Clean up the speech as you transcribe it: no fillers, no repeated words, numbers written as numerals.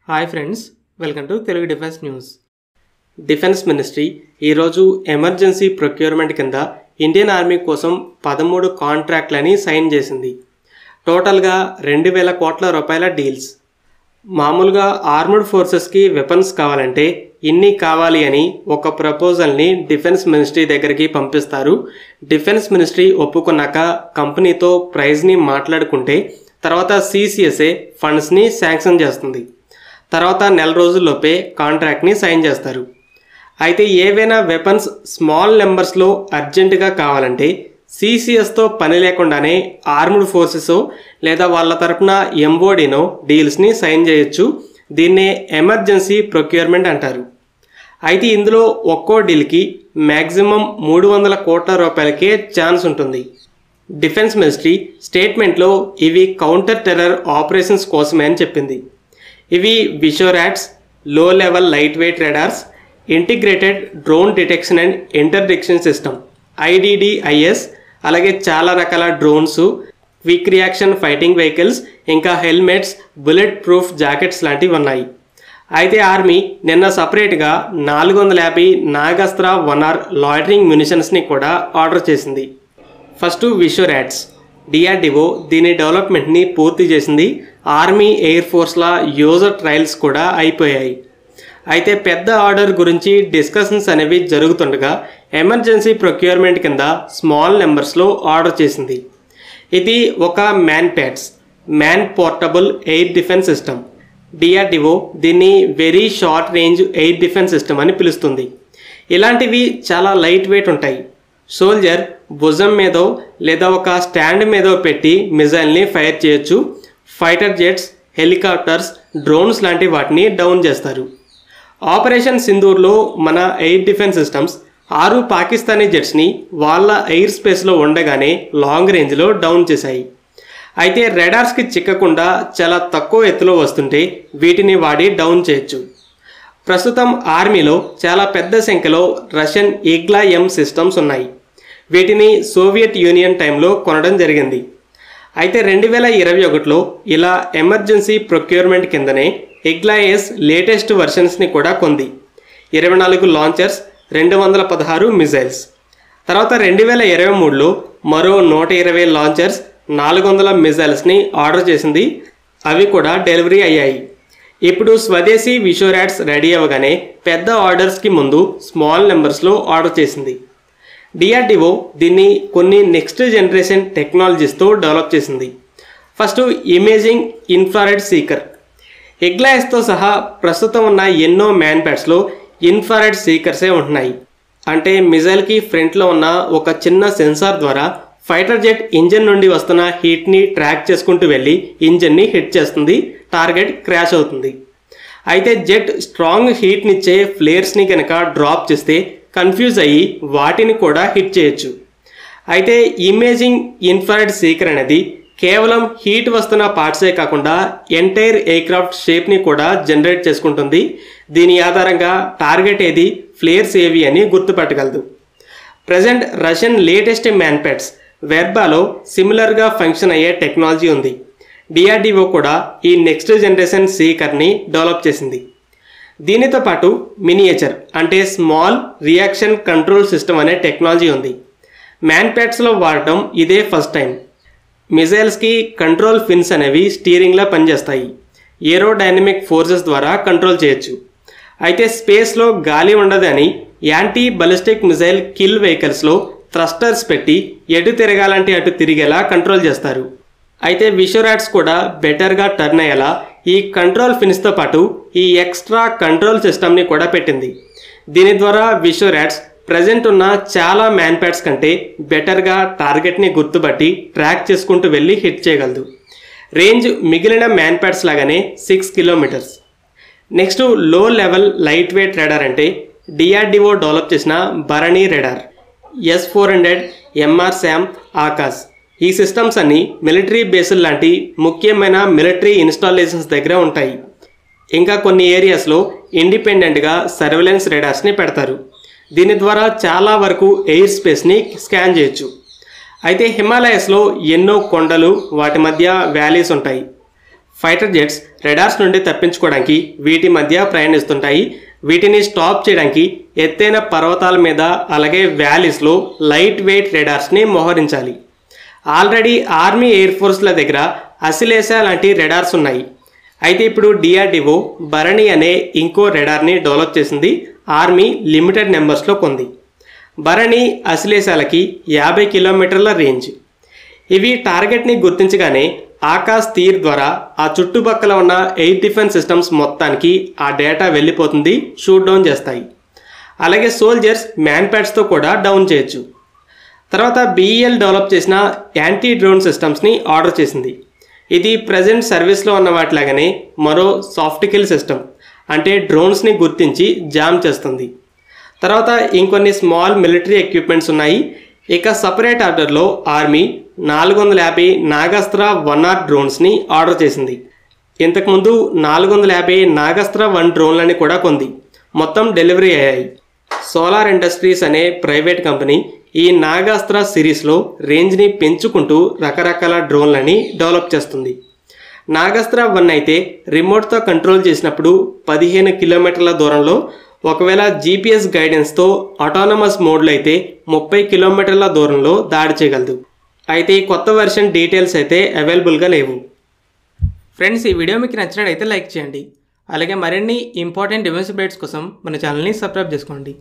Hi friends, welcome to Telugu defence news. Defence ministry ఈరోజు emergency procurement కింద Indian army కోసం 13 కాంట్రాక్ట్లని sign చేసింది. టోటల్గా 2000 కోట్ల రూపాయల డీల్స్. మామూలుగా ఆర్మర్డ్ ఫోర్సెస్కి వెపన్స్ కావాలంటే ఇన్ని కావాలి అని ఒక ప్రపోజల్ని డిఫెన్స్ మినిస్ట్రీ దగ్గరికి పంపిస్తారు. డిఫెన్స్ మినిస్ట్రీ ఒప్పుకున్నాక కంపెనీతో ప్రైజ్ని మాట్లాడుకుంటే తర్వాత CCSA ఫండ్స్ని శాంక్షన్ చేస్తుంది. తర్వాత నెల రోజుల్లోపే కాంట్రాక్ట్ని సైన్ చేస్తారు. అయితే ఏవైనా వెపన్స్ స్మాల్ నెంబర్స్లో అర్జెంటుగా కావాలంటే CCSతో పని లేకుండానే ఆర్మ్డ్ ఫోర్సెస్ లేదా వాళ్ళ తరపున MODనో డీల్స్ని సైన్ చేయొచ్చు. దీన్నే ఎమర్జెన్సీ ప్రొక్యూర్మెంట్ అంటారు. అయితే ఇందులో ఒక్కో డీల్కి మ్యాక్సిమం 300 కోట్ల రూపాయలకే ఛాన్స్ ఉంటుంది. డిఫెన్స్ మినిస్ట్రీ స్టేట్మెంట్లో ఇవి కౌంటర్ టెర్రర్ ఆపరేషన్స్ కోసమే అని చెప్పింది. ఇవి VSHORADS, low level light weight radars, integrated drone detection and interdiction system IDDIS, అలాగే చాలా రకాల drones, quick reaction fighting vehicles, ఇంకా హెల్మెట్స్, బుల్లెట్ ప్రూఫ్ జాకెట్స్ లాంటివి ఉన్నాయి. అయితే ఆర్మీ నిన్న సపరేట్గా 450 నాగాస్త్ర 1R లాయిటరింగ్ మ్యునిషన్స్ని కూడా ఆర్డర్ చేసింది. ఫస్ట్ విషోరాట్స్. DRDO దీని డెవలప్మెంట్ని పూర్తి చేసింది. ఆర్మీ, ఎయిర్ ఫోర్స్ల యూజర్ ట్రయల్స్ కూడా అయిపోయాయి. అయితే పెద్ద ఆర్డర్ గురించి డిస్కషన్స్ అనేవి జరుగుతుండగా ఎమర్జెన్సీ ప్రొక్యూర్మెంట్ కింద స్మాల్ నెంబర్స్లో ఆర్డర్ చేసింది. ఇది ఒక man portable air defence system. DRDO దీన్ని very short range air defence system అని పిలుస్తుంది. ఇలాంటివి చాలా లైట్ వెయిట్ ఉంటాయి. సోల్జర్ భుజం మీదో లేదా ఒక స్టాండ్ మీదో పెట్టి మిజైల్ని ఫైర్ చేయొచ్చు. ఫైటర్ జెట్స్, హెలికాప్టర్స్, డ్రోన్స్ లాంటి వాటిని డౌన్ చేస్తారు. ఆపరేషన్ సింధూర్లో మన ఎయిర్ డిఫెన్స్ సిస్టమ్స్ 6 పాకిస్తానీ జెట్స్ని వాళ్ళ ఎయిర్ స్పేస్లో ఉండగానే లాంగ్ రేంజ్లో డౌన్ చేశాయి. అయితే రాడార్స్కి చిక్కకుండా చాలా తక్కువ ఎత్తులో వస్తుంటే వీటిని వాడి డౌన్ చేయొచ్చు. ప్రస్తుతం ఆర్మీలో చాలా పెద్ద సంఖ్యలో రష్యన్ ఈగ్లా-M సిస్టమ్స్ ఉన్నాయి. వీటిని సోవియట్ యూనియన్ టైంలో కొనడం జరిగింది. అయితే 2021లో ఇలా ఎమర్జెన్సీ ప్రొక్యూర్మెంట్ కిందనే ఈగ్లా-S లేటెస్ట్ వర్షన్స్ని కూడా కొంది. 24 లాంచర్స్, 216 మిజైల్స్. తర్వాత 2023లో మరో 120 లాంచర్స్, 400 మిజైల్స్ని ఆర్డర్ చేసింది. అవి కూడా డెలివరీ అయ్యాయి. ఇప్పుడు స్వదేశీ విషోరాట్స్ రెడీ అవ్వగానే పెద్ద ఆర్డర్స్కి ముందు స్మాల్ నెంబర్స్లో ఆర్డర్ చేసింది. DRDO దీన్ని కొన్ని నెక్స్ట్ జనరేషన్ టెక్నాలజీస్తో డెవలప్ చేసింది. First imaging infrared seeker. ఈగ్లా-Sతో సహా ప్రస్తుతం ఉన్న ఎన్నో మ్యాన్ ప్యాడ్స్లో ఇన్ఫ్రారెడ్ సీకర్సే ఉంటున్నాయి. అంటే మిజైల్కి ఫ్రంట్లో ఉన్న ఒక చిన్న సెన్సార్ ద్వారా ఫైటర్ జెట్ ఇంజన్ నుండి వస్తున్న హీట్ని ట్రాక్ చేసుకుంటూ వెళ్ళి ఇంజన్ని హిట్ చేస్తుంది. టార్గెట్ క్రాష్ అవుతుంది. అయితే జెట్ స్ట్రాంగ్ హీట్నిచ్చే ఫ్లేర్స్ని కనుక డ్రాప్ చేస్తే కన్ఫ్యూజ్ అయ్యి వాటిని కూడా హిట్ చేయొచ్చు. అయితే ఇమేజింగ్ ఇన్ఫ్రారెడ్ సీకర్ అనేది కేవలం హీట్ వస్తున్న పార్ట్సే కాకుండా ఎంటైర్ ఎయిర్క్రాఫ్ట్ షేప్ని కూడా జనరేట్ చేసుకుంటుంది. దీని ఆధారంగా టార్గెట్ ఏది, ఫ్లేర్స్ ఏవి అని గుర్తుపట్టగలదు. Present Russian latest MANPADS వెర్బాలో సిమిలర్గా ఫంక్షన్ అయ్యే టెక్నాలజీ ఉంది. DRDO కూడా ఈ నెక్స్ట్ జనరేషన్ సీకర్ని డెవలప్ చేసింది. దీనితో పాటు మినియేచర్ అంటే స్మాల్ రియాక్షన్ కంట్రోల్ సిస్టమ్ అనే టెక్నాలజీ ఉంది. మ్యాన్ ప్యాడ్స్లో వాడటం ఇదే ఫస్ట్ టైం. మిజైల్స్కి కంట్రోల్ ఫిన్స్ అనేవి స్టీరింగ్లా పనిచేస్తాయి. ఏరోడైనమిక్ ఫోర్సెస్ ద్వారా కంట్రోల్ చేయొచ్చు. అయితే స్పేస్లో గాలి ఉండదని యాంటీ బలిస్టిక్ మిజైల్ కిల్ వెహికల్స్లో థ్రస్టర్స్ పెట్టి ఎటు తిరగాలంటే అటు తిరిగేలా కంట్రోల్ చేస్తారు. అయితే విషోరాట్స్ కూడా బెటర్గా టర్న్ అయ్యేలా ఈ కంట్రోల్ ఫిన్స్తో పాటు ఈ ఎక్స్ట్రా కంట్రోల్ సిస్టమ్ని కూడా పెట్టింది. దీని ద్వారా విషోరాట్స్ ప్రజెంట్ ఉన్న చాలా మ్యాన్ ప్యాడ్స్ కంటే బెటర్గా టార్గెట్ని గుర్తుపట్టి ట్రాక్ చేసుకుంటూ వెళ్ళి హిట్ చేయగలదు. రేంజ్ మిగిలిన మ్యాన్ ప్యాడ్స్ లాగానే 6 కిలోమీటర్స్. నెక్స్ట్ లో లెవెల్ లైట్ వెయిట్ రాడార్ అంటే DRDO డెవలప్ చేసిన Bharani radar. S-400, MR-SAM, Akash ఈ సిస్టమ్స్ అన్ని మిలిటరీ బేసులు లాంటి ముఖ్యమైన మిలిటరీ ఇన్స్టాలేషన్స్ దగ్గర ఉంటాయి. ఇంకా కొన్ని ఏరియాస్లో ఇండిపెండెంట్గా సర్వేలెన్స్ రాడార్స్ని పెడతారు. దీని ద్వారా చాలా వరకు ఎయిర్ స్పేస్ని స్కాన్ చేయొచ్చు. అయితే హిమాలయస్లో ఎన్నో కొండలు, వాటి మధ్య వ్యాలీస్ ఉంటాయి. ఫైటర్ జెట్స్ రెడార్స్ నుండి తప్పించుకోవడానికి వీటి మధ్య ప్రయాణిస్తుంటాయి. వీటిని స్టాప్ చేయడానికి ఎత్తైన పర్వతాల మీద అలాగే వ్యాలీస్లో లైట్ వెయిట్ రెడార్స్ని మోహరించాలి. ఆల్రెడీ ఆర్మీ ఎయిర్ ఫోర్స్ల దగ్గర అసిలేసా లాంటి రెడార్స్ ఉన్నాయి. అయితే ఇప్పుడు డిఆర్డిఓ భరణి అనే ఇంకో రెడార్ని డెవలప్ చేసింది. ఆర్మీ లిమిటెడ్ నెంబర్స్లో కొంది. భరణి అసిలేసాలకి 50 కిలోమీటర్ల రేంజ్. ఇవి టార్గెట్ని గుర్తించగానే ఆకాశ్ తీర్ ద్వారా ఆ చుట్టుపక్కల ఉన్న ఎయిర్ డిఫెన్స్ సిస్టమ్స్ మొత్తానికి ఆ డేటా వెళ్ళిపోతుంది, షూట్ డౌన్ చేస్తాయి. అలాగే సోల్జర్స్ మ్యాన్ ప్యాడ్స్తో కూడా డౌన్ చేయొచ్చు. తర్వాత BEL డెవలప్ చేసిన యాంటీ డ్రోన్ సిస్టమ్స్ని ఆర్డర్ చేసింది. ఇది ప్రజెంట్ సర్వీస్లో ఉన్న వాటిలాగానే మరో సాఫ్ట్ కిల్ సిస్టమ్, అంటే డ్రోన్స్ని గుర్తించి జామ్ చేస్తుంది. తర్వాత ఇంకొన్ని స్మాల్ మిలిటరీ ఎక్విప్మెంట్స్ ఉన్నాయి. ఇక సపరేట్ ఆర్డర్లో ఆర్మీ 450 నాగాస్త్ర 1R డ్రోన్స్ని ఆర్డర్ చేసింది. ఇంతకుముందు 450 నాగాస్త్ర 1 డ్రోన్లని కూడా కొంది. మొత్తం డెలివరీ అయ్యాయి. సోలార్ ఇండస్ట్రీస్ అనే ప్రైవేట్ కంపెనీ ఈ నాగాస్త్ర సిరీస్లో రేంజ్ని పెంచుకుంటూ రకరకాల డ్రోన్లని డెవలప్ చేస్తుంది. నాగాస్త్ర 1 అయితే రిమోట్తో కంట్రోల్ చేసినప్పుడు 15 కిలోమీటర్ల దూరంలో, ఒకవేళ GPS గైడెన్స్తో ఆటోనమస్ మోడ్లో అయితే 30 కిలోమీటర్ల దూరంలో దాడి చేయగలదు. అయితే ఈ కొత్త వెర్షన్ డీటెయిల్స్ అయితే అవైలబుల్గా లేవు. ఫ్రెండ్స్, ఈ వీడియో మీకు నచ్చినట్లయితే లైక్ చేయండి. అలాగే మరిన్ని ఇంపార్టెంట్ డిఫెన్స్ అప్డేట్స్ కోసం మన ఛానల్ని సబ్స్క్రైబ్ చేసుకోండి.